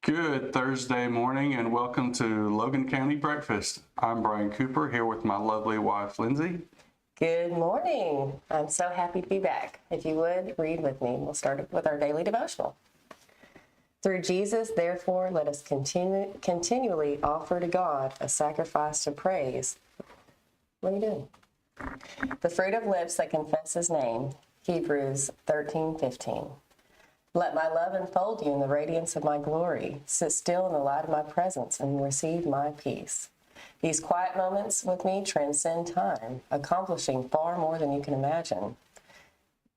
Good Thursday morning and welcome to Logan County Breakfast. I'm Brian Cooper here with my lovely wife, Lindsey. Good morning. I'm so happy to be back. If you would, read with me. We'll start with our daily devotional. Through Jesus, therefore, let us continually offer to God a sacrifice of praise. What are you doing? The fruit of lips that confess his name. Hebrews 13:15. Let my love enfold you in the radiance of my glory. Sit still in the light of my presence and receive my peace. These quiet moments with me transcend time, accomplishing far more than you can imagine.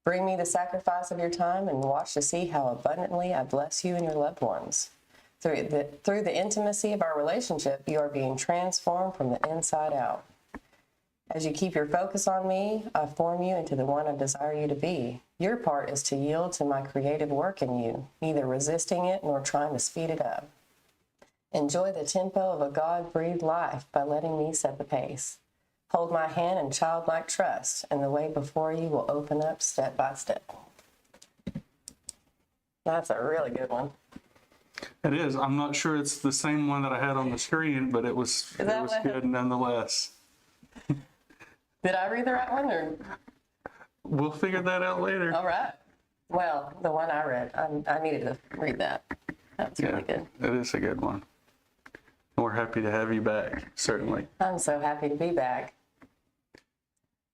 Bring me the sacrifice of your time and watch to see how abundantly I bless you and your loved ones. Through the intimacy of our relationship, you are being transformed from the inside out. As you keep your focus on me, I form you into the one I desire you to be. Your part is to yield to my creative work in you, neither resisting it nor trying to speed it up. Enjoy the tempo of a God-breathed life by letting me set the pace. Hold my hand in childlike trust, and the way before you will open up step by step. That's a really good one. It is. I'm not sure it's the same one that I had on the screen, but it was good nonetheless. Did I read the right one, or? We'll figure that out later. All right. Well, the one I read, I needed to read that. That's really good. It is a good one. We're happy to have you back, certainly. I'm so happy to be back.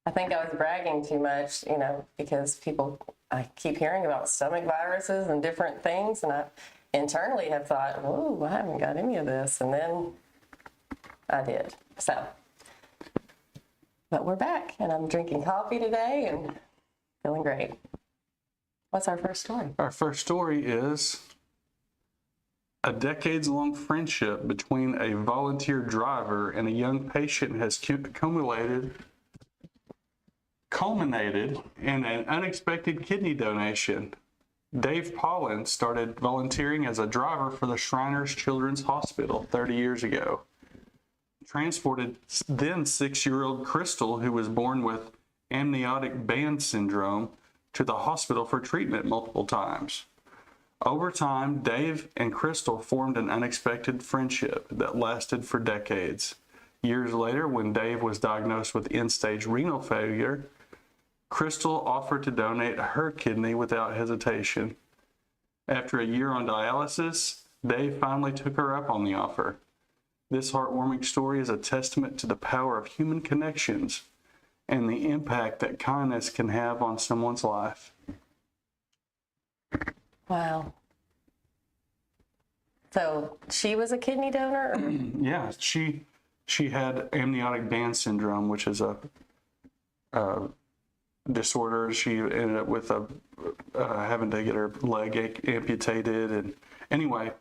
I think I was bragging too much, because I keep hearing about stomach viruses and different things, and I internally have thought, oh, I haven't got any of this, and then I did. But we're back, and I'm drinking coffee today and feeling great. What's our first story? Our first story is a decades-long friendship between a volunteer driver and a young patient has culminated in an unexpected kidney donation. Dave Paulin started volunteering as a driver for the Shriners Children's Hospital 30 years ago. Transported then 6-year-old Crystal, who was born with amniotic band syndrome, to the hospital for treatment multiple times. Over time, Dave and Crystal formed an unexpected friendship that lasted for decades. Years later, when Dave was diagnosed with end-stage renal failure, Crystal offered to donate her kidney without hesitation. After a year on dialysis, Dave finally took her up on the offer. This heartwarming story is a testament to the power of human connections and the impact that kindness can have on someone's life. Wow. So she was a kidney donor? Yeah, she had amniotic band syndrome, which is a disorder. She ended up with having to get her leg amputated, and anyway.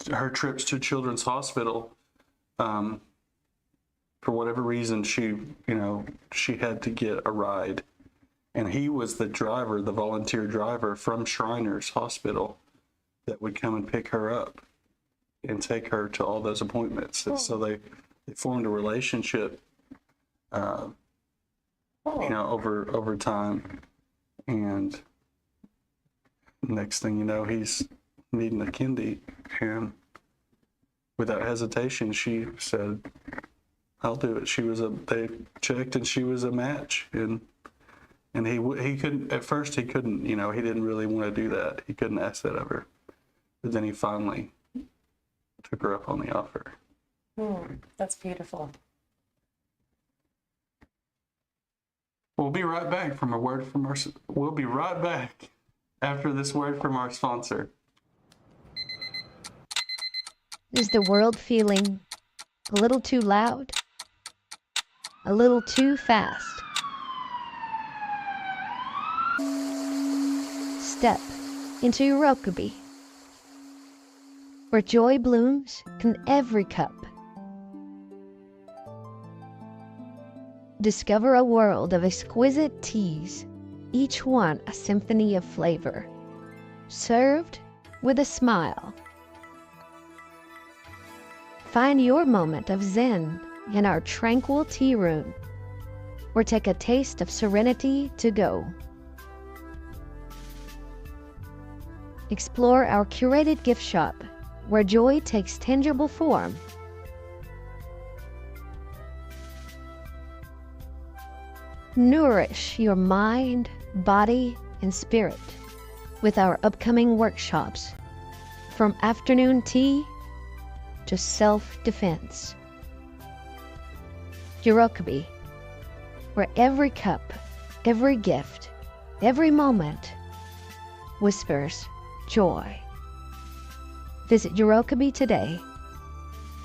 Her trips to Children's Hospital, for whatever reason, she had to get a ride. And he was the volunteer driver from Shriners Hospital that would come and pick her up and take her to all those appointments. And so they formed a relationship, over time. And next thing you know, he's needing a kidney, and without hesitation, she said, "I'll do it." They checked, and she was a match, and he couldn't at first. He couldn't, he didn't really want to do that. He couldn't ask that of her, but then he finally took her up on the offer. That's beautiful. We'll be right back We'll be right back after this word from our sponsor. Is the world feeling a little too loud? A little too fast? Step into Rokeby, where joy blooms in every cup. Discover a world of exquisite teas, each one a symphony of flavor, served with a smile. Find your moment of zen in our tranquil tea room, or take a taste of serenity to go. explore our curated gift shop, where joy takes tangible form. Nourish your mind, body, and spirit with our upcoming workshops, from afternoon tea to self-defense. Urokabi, where every cup, every gift, every moment whispers joy. Visit Urokabi today.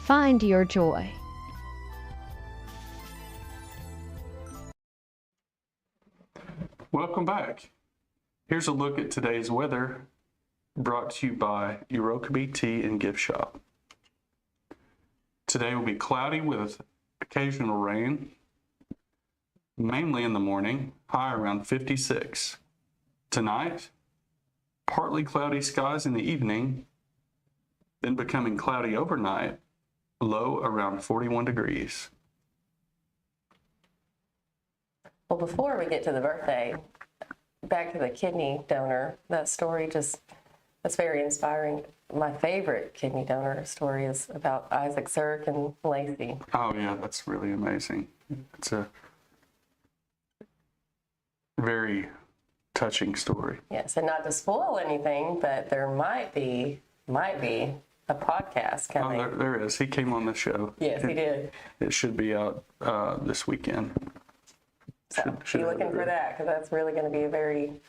Find your joy. Welcome back. Here's a look at today's weather, brought to you by Urokabi Tea and Gift Shop. Today will be cloudy with occasional rain, mainly in the morning, high around 56. Tonight, partly cloudy skies in the evening, then becoming cloudy overnight, low around 41 degrees. Well, before we get to the birthday, back to the kidney donor, that story that's very inspiring. My favorite kidney donor story is about Isaac Zirk and Lacey. Oh yeah, that's really amazing. It's a very touching story. Yes, and not to spoil anything, but there might be a podcast coming. Oh, there is. He came on the show. Yes, he did. It should be out this weekend. So be looking for that, because that's really going to be a very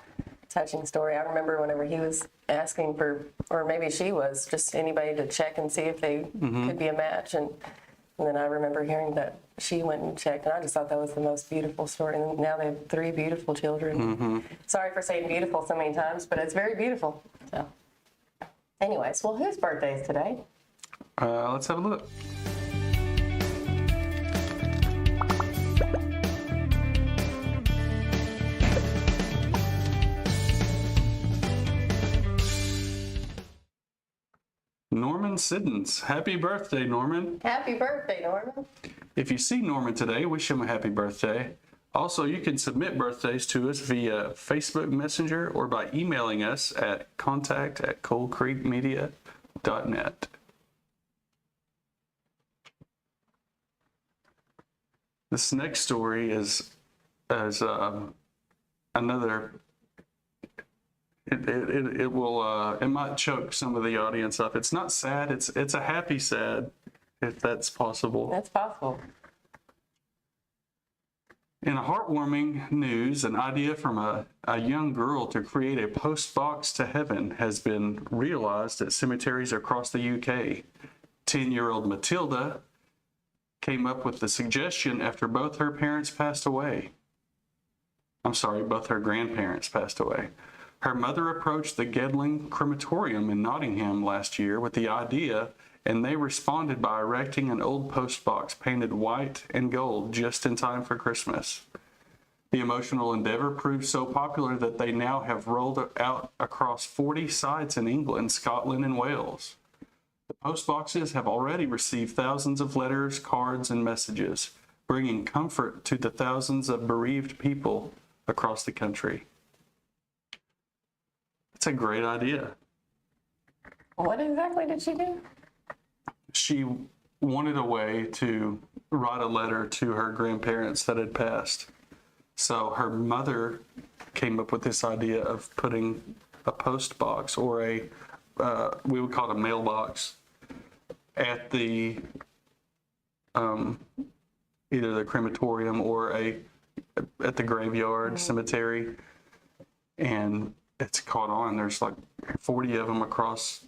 touching story. I remember whenever he was asking for, or maybe she was, just anybody to check and see if they could be a match. And then I remember hearing that she went and checked, and I just thought that was the most beautiful story. And now they have 3 beautiful children. Sorry for saying beautiful so many times, but it's very beautiful. So, anyways, well, whose birthday is today? Let's have a look. Norman Siddons. Happy birthday, Norman. Happy birthday, Norman. If you see Norman today, wish him a happy birthday. Also, you can submit birthdays to us via Facebook Messenger or by emailing us at contact@coldcreekmedia.net. This next story is another. It might choke some of the audience up. It's not sad. It's a happy sad, if that's possible. That's possible. In a heartwarming news, an idea from a young girl to create a post box to heaven has been realized at cemeteries across the UK. 10-year-old Matilda came up with the suggestion after both her parents passed away. Both her grandparents passed away. Her mother approached the Gedling Crematorium in Nottingham last year with the idea, and they responded by erecting an old post box painted white and gold just in time for Christmas. The emotional endeavor proved so popular that they now have rolled out across 40 sites in England, Scotland, and Wales. The post boxes have already received thousands of letters, cards, and messages, bringing comfort to the thousands of bereaved people across the country. It's a great idea. What exactly did she do? She wanted a way to write a letter to her grandparents that had passed. So her mother came up with this idea of putting a post box, or we would call it a mailbox, at the either the crematorium or at the graveyard cemetery, and it's caught on. There's like 40 of them across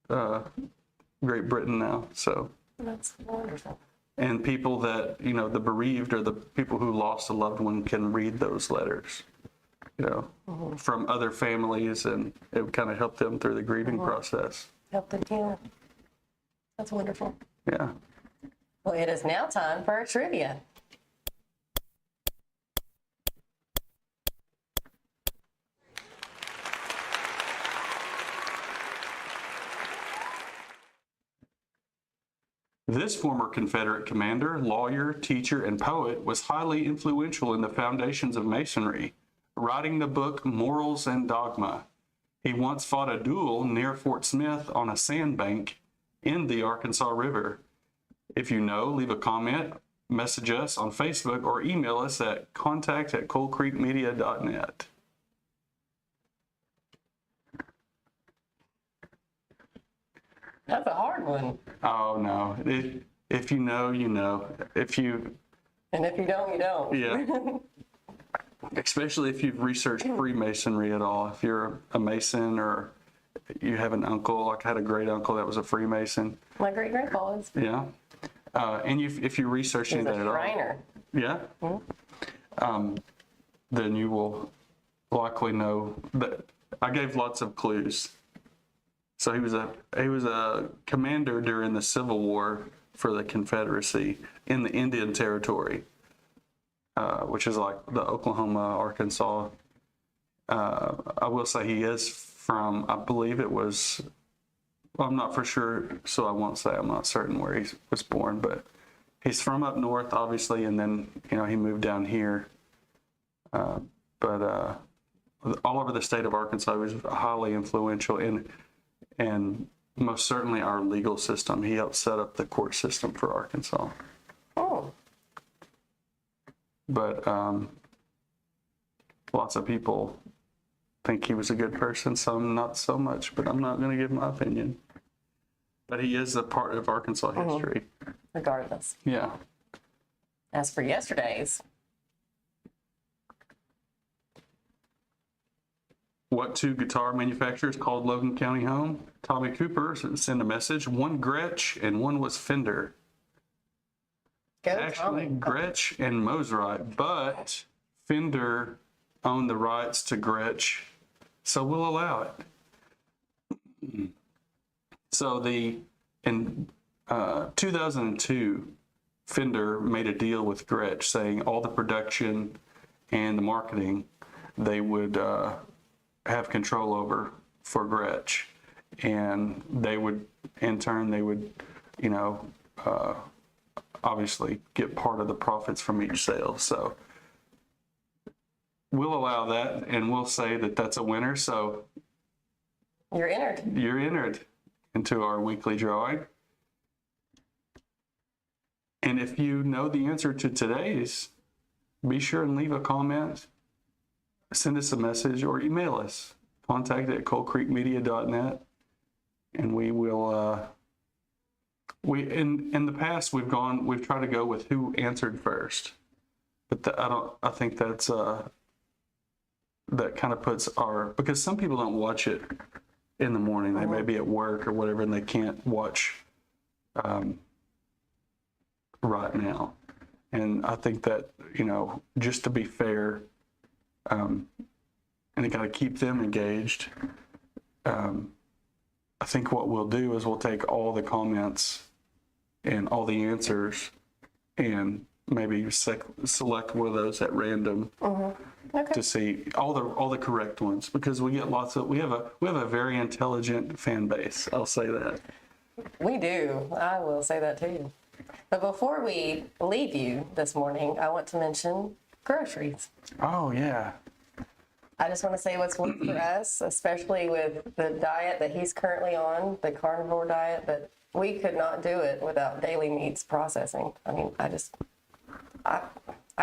Great Britain now. So That's wonderful. and people that, the bereaved or the people who lost a loved one can read those letters, from other families, and it would kind of help them through the grieving process. Help them heal. That's wonderful. Yeah. Well, it is now time for our trivia. This former Confederate commander, lawyer, teacher, and poet was highly influential in the foundations of Masonry, writing the book Morals and Dogma. He once fought a duel near Fort Smith on a sandbank in the Arkansas River. If you know, leave a comment, message us on Facebook, or email us at contact@coalcreekmedia.net. That's a hard one. Oh, no. If you know, you know. And if you don't, you don't. Yeah. Especially if you've researched Freemasonry at all. If you're a Mason or you have an uncle, like I had a great uncle that was a Freemason. My great-grandpa is. Yeah. And if you research He's a anything at all. Shriner. Yeah. Then you will likely know that I gave lots of clues. So he was a commander during the Civil War for the Confederacy in the Indian Territory, which is like the Oklahoma, Arkansas. I will say he is from, I believe it was, well, I'm not for sure, so I won't say I'm not certain where he was born, but he's from up north, obviously, and then, he moved down here. But all over the state of Arkansas, he was highly influential and most certainly our legal system. He helped set up the court system for Arkansas. Oh. But lots of people think he was a good person, some not so much, but I'm not going to give my opinion. But he is a part of Arkansas history. Regardless. Yeah. As for yesterday's, What two guitar manufacturers called Logan County home? Tommy Cooper sent a message. One Gretsch and one was Fender. go Actually, Tommy. Gretsch and Mosrite, but Fender owned the rights to Gretsch, so we'll allow it. So in 2002, Fender made a deal with Gretsch saying all the production and the marketing they would have control over for Gretsch, and they would, in turn, obviously get part of the profits from each sale. So we'll allow that, and we'll say that that's a winner. So You're entered. you're entered into our weekly drawing. And if you know the answer to today's, be sure and leave a comment, send us a message, or email us. contact@coalcreekmedia.net, and we will. In the past we've tried to go with who answered first, but I think that's that kind of puts because some people don't watch it in the morning. They may be at work or whatever, and they can't watch right now. And I think that, just to be fair, and to kind of keep them engaged, I think what we'll do is we'll take all the comments and all the answers and maybe select one of those at random to see all the correct ones, because we get we have a very intelligent fan base. I'll say that. We do. I will say that too. But before we leave you this morning, I want to mention groceries. Oh yeah. I just want to say what's worked for us, especially with the diet that he's currently on, the carnivore diet, but we could not do it without daily meats processing. I mean, I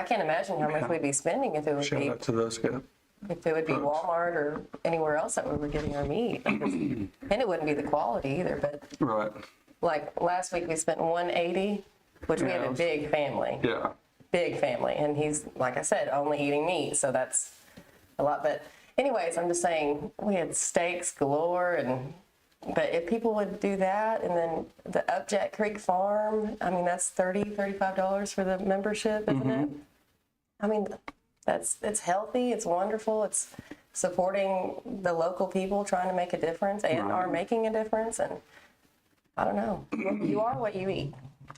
can't imagine how much we'd be spending if it would Shout be out to those guys. Walmart or anywhere else that we were getting our meat. And it wouldn't be the quality either, but Right. like last week we spent $180, which we have a big family. Yeah. Big family. And he's, like I said, only eating meat, so that's a lot. But anyways, I'm just saying we had steaks galore, but if people would do that, and then the Upjack Creek Farm, I mean, that's $35 for the membership, isn't it? I mean, it's healthy, it's wonderful, it's supporting the local people trying to make a difference and are making a difference. And I don't know, you are what you eat.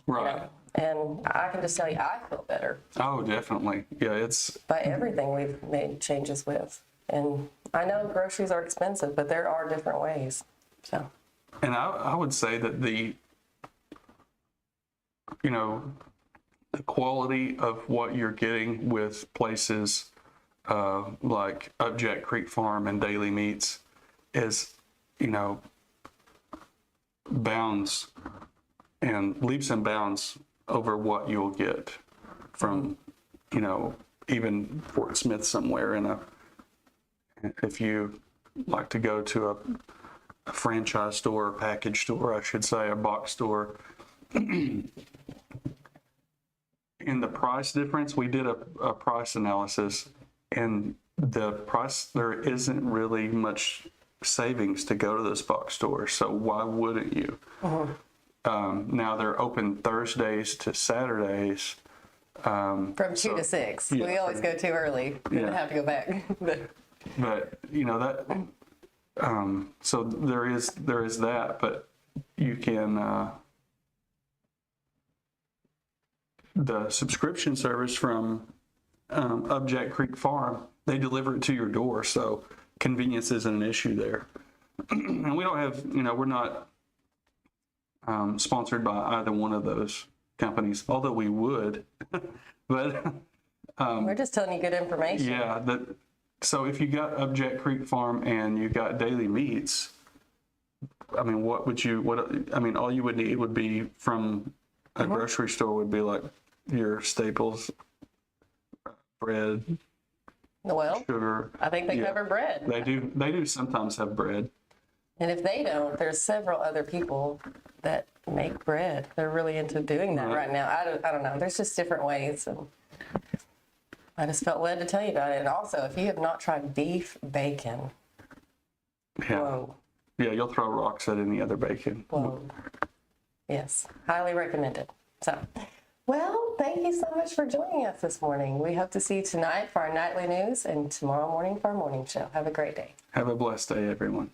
Right. And I can just tell you, I feel better Oh, definitely. Yeah, by everything we've made changes with. And I know groceries are expensive, but there are different ways. So. and I would say that the quality of what you're getting with places like Upjack Creek Farm and Daily Meats is, bounds and leaps and bounds over what you'll get from, even Fort Smith somewhere if you like to go to a franchise store, a package store, I should say, a box store. In the price difference, we did a price analysis, and the price, there isn't really much savings to go to this box store, so why wouldn't you? Now they're open Thursdays to Saturdays. From 2 to 6. Yeah, we always go too early and have to go back. But that, so there is that, but you can, the subscription service from Upjack Creek Farm, they deliver it to your door, so convenience isn't an issue there. And we don't have, we're not sponsored by either one of those companies, although we would. But we're just telling you good information. yeah, so if you got Upjack Creek Farm and you got daily meats, I mean, all you would need would be from a grocery store would be like your staples, bread, Well, sugar. I think they cover bread. They do sometimes have bread. And if they don't, there's several other people that make bread. They're really into doing that right now. I don't know. There's just different ways. And I just felt led to tell you about it. And also, if you have not tried beef bacon, Yeah. whoa, Yeah, you'll throw rocks at any other bacon. whoa. Yes, highly recommended. So, well, thank you so much for joining us this morning. We hope to see you tonight for our nightly news and tomorrow morning for our morning show. Have a great day. Have a blessed day, everyone.